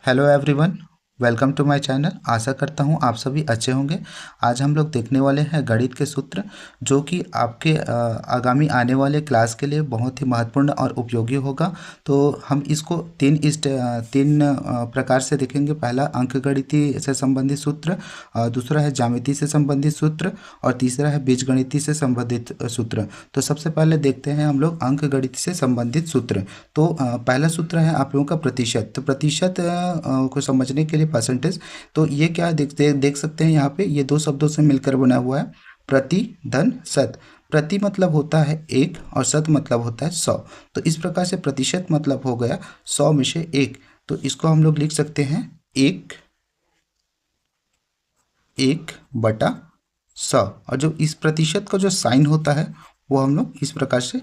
Hello everyone, welcome to my channel. आशा करता हूँ आप सभी अच्छे होंगे। आज हम लोग देखने वाले हैं गणित के सूत्र, जो कि आपके आगामी आने वाले क्लास के लिए बहुत ही महत्वपूर्ण और उपयोगी होगा। तो हम इसको तीन प्रकार से देखेंगे। पहला अंकगणितीय से संबंधित सूत्र, दूसरा है ज्यामिति से संबंधित सूत्र और तीसरा है बीजगणितीय से संबंधित सूत्र। तो सबसे पहले देखते हैं हम लोग अंकगणित से संबंधित सूत्र। तो पहला सूत्र है आप लोगों का प्रतिशत। तो प्रतिशत को समझने के लिए परसेंटेज, तो ये क्या देख सकते हैं यहाँ पे, ये दो शब्दों से मिलकर बना हुआ है, प्रति धन शत। प्रति मतलब होता है एक और शत मतलब होता है 100। तो इस प्रकार से प्रतिशत मतलब हो गया 100 में से एक। तो इसको हम लोग लिख सकते हैं एक बटा 100। और जो इस प्रतिशत का जो साइन होता है वो हम लोग इस प्रकार से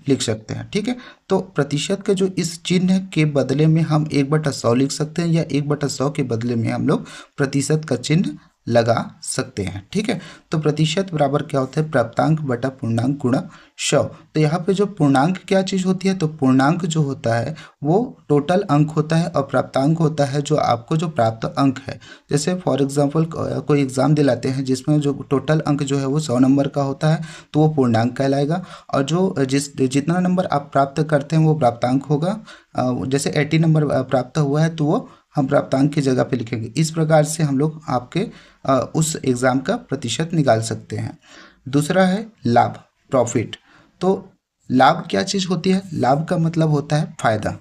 लिख सकते हैं। ठीक है, तो प्रतिशत के जो इस चिन्ह के बदले में हम 1/100 लिख सकते हैं, या 1/100 के बदले में हम लोग प्रतिशत का चिन्ह लगा सकते हैं। ठीक है, तो प्रतिशत बराबर क्या होता है, प्राप्तांक बटा पूर्णांक गुणा 100। तो यहाँ पे जो पूर्णांक क्या चीज़ होती है, तो पूर्णांक जो होता है वो टोटल अंक होता है और प्राप्तांक होता है जो आपको जो प्राप्त अंक है। जैसे फॉर एग्जांपल कोई एग्ज़ाम दिलाते हैं जिसमें जो टोटल अंक जो है वो 100 नंबर का होता है, तो वो पूर्णांक कहलाएगा। और जो जितना नंबर आप प्राप्त करते हैं वो प्राप्तांक होगा। जैसे 80 नंबर प्राप्त हुआ है तो वो हम प्राप्तांक की जगह पे लिखेंगे। इस प्रकार से हम लोग आपके उस एग्ज़ाम का प्रतिशत निकाल सकते हैं। दूसरा है लाभ, प्रॉफिट। तो लाभ क्या चीज़ होती है, लाभ का मतलब होता है फायदा।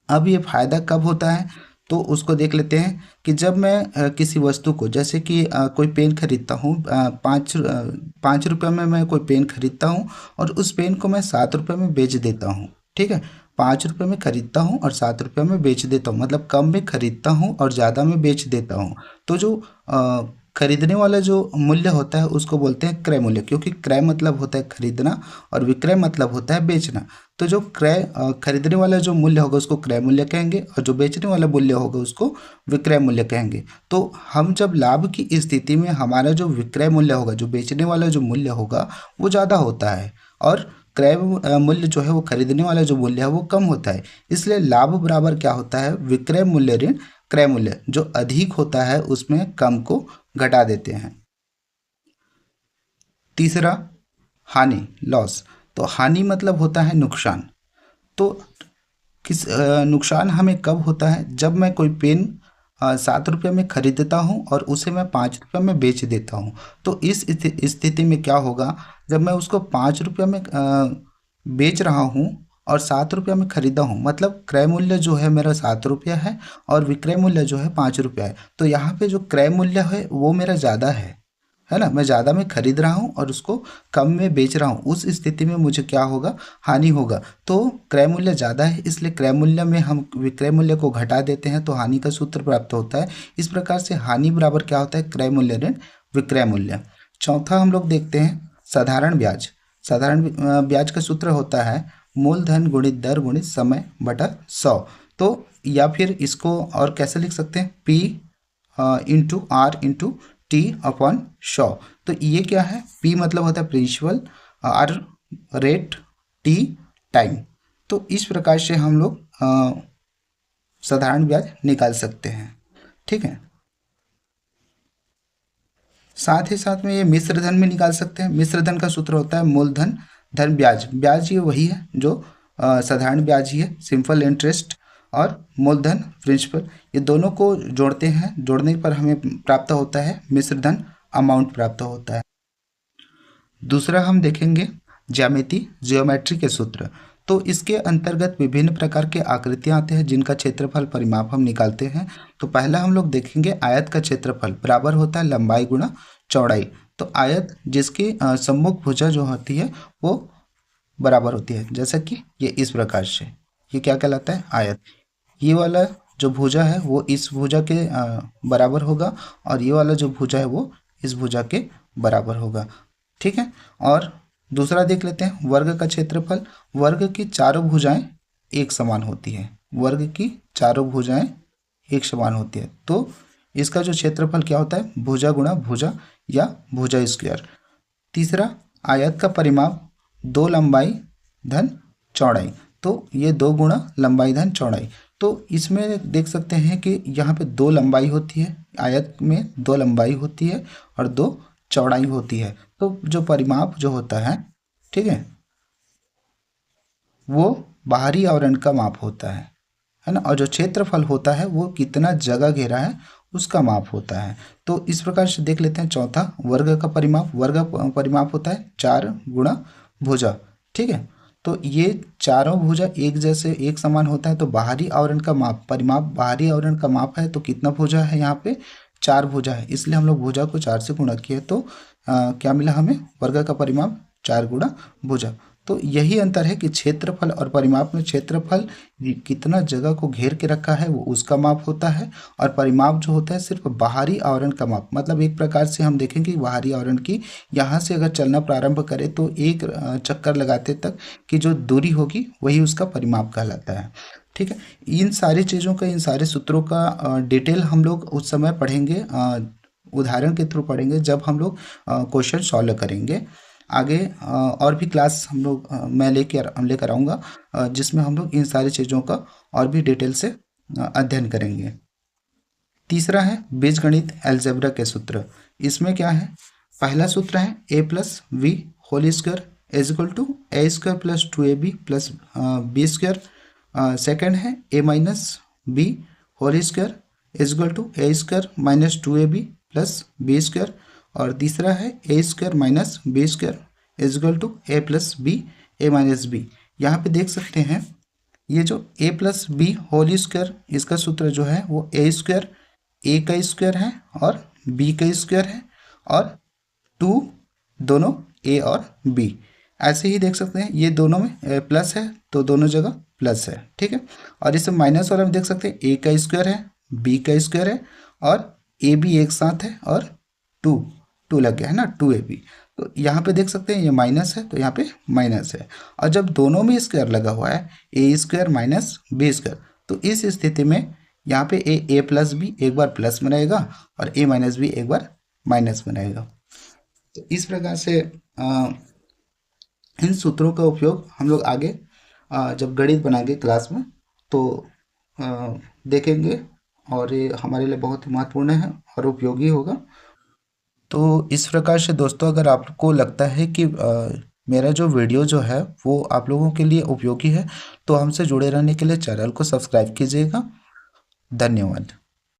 अब ये फायदा कब होता है, तो उसको देख लेते हैं कि जब मैं किसी वस्तु को, जैसे कि कोई पेन खरीदता हूँ, 5 रुपये में मैं कोई पेन खरीदता हूँ और उस पेन को मैं 7 रुपये में बेच देता हूँ। ठीक है, 5 रुपये में खरीदता हूँ और 7 रुपये में बेच देता हूँ, मतलब कम में खरीदता हूँ और ज़्यादा में बेच देता हूँ। तो जो खरीदने वाला जो मूल्य होता है उसको बोलते हैं क्रय मूल्य, क्योंकि क्रय मतलब होता है खरीदना और विक्रय मतलब होता है बेचना। तो जो खरीदने वाला जो मूल्य होगा उसको क्रय मूल्य कहेंगे और जो बेचने वाला मूल्य होगा उसको विक्रय मूल्य कहेंगे। तो हम जब लाभ की स्थिति में हमारा जो विक्रय मूल्य होगा, जो बेचने वाला जो मूल्य होगा वो ज़्यादा होता है, और क्रय मूल्य जो है वो खरीदने वाला जो मूल्य है वो कम होता है। इसलिए लाभ बराबर क्या होता है, विक्रय मूल्य ऋण क्रय मूल्य। जो अधिक होता है उसमें कम को घटा देते हैं। तीसरा हानि, लॉस। तो हानि मतलब होता है नुकसान। तो नुकसान हमें कब होता है, जब मैं कोई पेन 7 रुपये में खरीदता हूँ और उसे मैं 5 रुपये में बेच देता हूँ। तो इस स्थिति में क्या होगा, जब मैं उसको 5 रुपये में बेच रहा हूँ और 7 रुपये में खरीदा हूँ, मतलब क्रय मूल्य जो है मेरा 7 रुपया है और विक्रय मूल्य जो है 5 रुपया है। तो यहाँ पे जो क्रय मूल्य है वो मेरा ज़्यादा है ना, मैं ज़्यादा में खरीद रहा हूँ और उसको कम में बेच रहा हूँ। उस स्थिति में मुझे क्या होगा, हानि होगा। तो क्रय मूल्य ज़्यादा है, इसलिए क्रय मूल्य में हम विक्रय मूल्य को घटा देते हैं, तो हानि का सूत्र प्राप्त होता है। इस प्रकार से हानि बराबर क्या होता है, क्रय मूल्य ऋण विक्रय मूल्य। चौथा हम लोग देखते हैं साधारण ब्याज। साधारण ब्याज का सूत्र होता है मूलधन गुणित दर गुणित समय बटा 100। तो या फिर इसको और कैसे लिख सकते हैं, P into R into T upon 100। तो ये क्या है, P मतलब होता है principal, R rate, T time. तो इस प्रकार से हम लोग साधारण ब्याज निकाल सकते हैं। ठीक है, साथ ही साथ में ये मिश्र धन में निकाल सकते हैं। मिश्र धन का सूत्र होता है मूलधन धन ब्याज। ब्याज ये वही है जो साधारण ब्याज ही है, सिंपल इंटरेस्ट, और मूलधन प्रिंसिपल, ये दोनों को जोड़ते हैं। जोड़ने पर हमें प्राप्त होता है मिश्र धन, अमाउंट प्राप्त होता है। दूसरा हम देखेंगे ज्यामिति, ज्योमेट्री के सूत्र। तो इसके अंतर्गत विभिन्न प्रकार के आकृतियां आते हैं जिनका क्षेत्रफल परिमाप हम निकालते हैं। तो पहला हम लोग देखेंगे आयत का क्षेत्रफल बराबर होता है लंबाई गुणा चौड़ाई। तो आयत जिसकी सम्मुख भुजा जो होती है वो बराबर होती है, जैसा कि ये इस प्रकार से, ये क्या कहलाता है, आयत। ये वाला जो भुजा है वो इस भुजा के बराबर होगा और ये वाला जो भुजा है वो इस भुजा के बराबर होगा। ठीक है, और दूसरा देख लेते हैं वर्ग का क्षेत्रफल। वर्ग की चारों भुजाएं एक समान होती है, वर्ग की चारों भुजाएं एक समान होती है। तो इसका जो क्षेत्रफल क्या होता है, भुजा गुणा भुजा या भुजा स्क्वायर। तीसरा आयत का परिमाप 2 लंबाई धन चौड़ाई। तो ये 2 गुणा लंबाई धन चौड़ाई। तो इसमें देख सकते हैं कि यहाँ पे दो लंबाई होती है, आयत में दो लंबाई होती है और दो चौड़ाई होती है। तो जो परिमाप जो होता है, ठीक है, वो बाहरी आवरण का माप होता है ना। और जो क्षेत्रफल होता है वो कितना जगह घेरा है उसका माप होता है। तो इस प्रकार से देख लेते हैं चौथा, वर्ग का परिमाप। वर्ग परिमाप होता है 4 गुणा भुजा, ठीक है। तो ये चारों भुजा एक जैसे एक समान होता है, तो बाहरी आवरण का माप, परिमाप बाहरी आवरण का माप है। तो कितना भुजा है यहाँ पे, 4 भुजा है, इसलिए हम लोग भुजा को 4 से गुणा किए। तो क्या मिला हमें, वर्ग का परिमाप 4 गुणा भुजा। तो यही अंतर है कि क्षेत्रफल और परिमाप में क्षेत्रफल कितना जगह को घेर के रखा है वो उसका माप होता है, और परिमाप जो होता है सिर्फ बाहरी आवरण का माप। मतलब एक प्रकार से हम देखेंगे कि बाहरी आवरण की यहाँ से अगर चलना प्रारंभ करें तो एक चक्कर लगाते तक की जो दूरी होगी वही उसका परिमाप कहलाता है, ठीक है। इन सारी चीज़ों का, इन सारे सूत्रों का डिटेल हम लोग उस समय पढ़ेंगे, उदाहरण के थ्रू पढ़ेंगे जब हम लोग क्वेश्चन सॉल्व करेंगे। आगे और भी क्लास हम लोग मैं लेकर आऊँगा, जिसमें हम लोग इन सारी चीज़ों का और भी डिटेल से अध्ययन करेंगे। तीसरा है बीजगणित अलजेब्रा के सूत्र। इसमें क्या है, पहला सूत्र है A plus B whole square is equal to A square plus 2ab plus B square. Second है A minus B whole square is equal to A square minus 2ab plus B square. और तीसरा है A square minus B square is equal to A plus B A minus B. यहाँ पे देख सकते हैं ये जो A plus B whole square, इसका सूत्र जो है वो ए स्क्वायर, ए का स्क्वायर है और बी का स्क्वायर है, और 2 दोनों ए और बी। ऐसे ही देख सकते हैं ये दोनों में प्लस है तो दोनों जगह प्लस है, ठीक है। और इसमें माइनस वाला में देख सकते हैं ए का स्क्वायर है, बी का स्क्वायर है और ए बी एक साथ है, और 2 लग गया है ना, 2ab। तो यहाँ पे देख सकते हैं ये माइनस है तो यहाँ पे माइनस है। और जब दोनों में स्क्वायर लगा हुआ है, A square minus B square, तो इस स्थिति में यहाँ पे ए प्लस बी एक बार प्लस में रहेगा और ए माइनस बी एक बार माइनस में रहेगा। तो इस प्रकार से इन सूत्रों का उपयोग हम लोग आगे जब गणित बनाएंगे क्लास में तो देखेंगे, और ये हमारे लिए बहुत ही महत्वपूर्ण है और उपयोगी होगा। तो इस प्रकार से दोस्तों, अगर आपको लगता है कि मेरा जो वीडियो जो है वो आप लोगों के लिए उपयोगी है, तो हमसे जुड़े रहने के लिए चैनल को सब्सक्राइब कीजिएगा। धन्यवाद।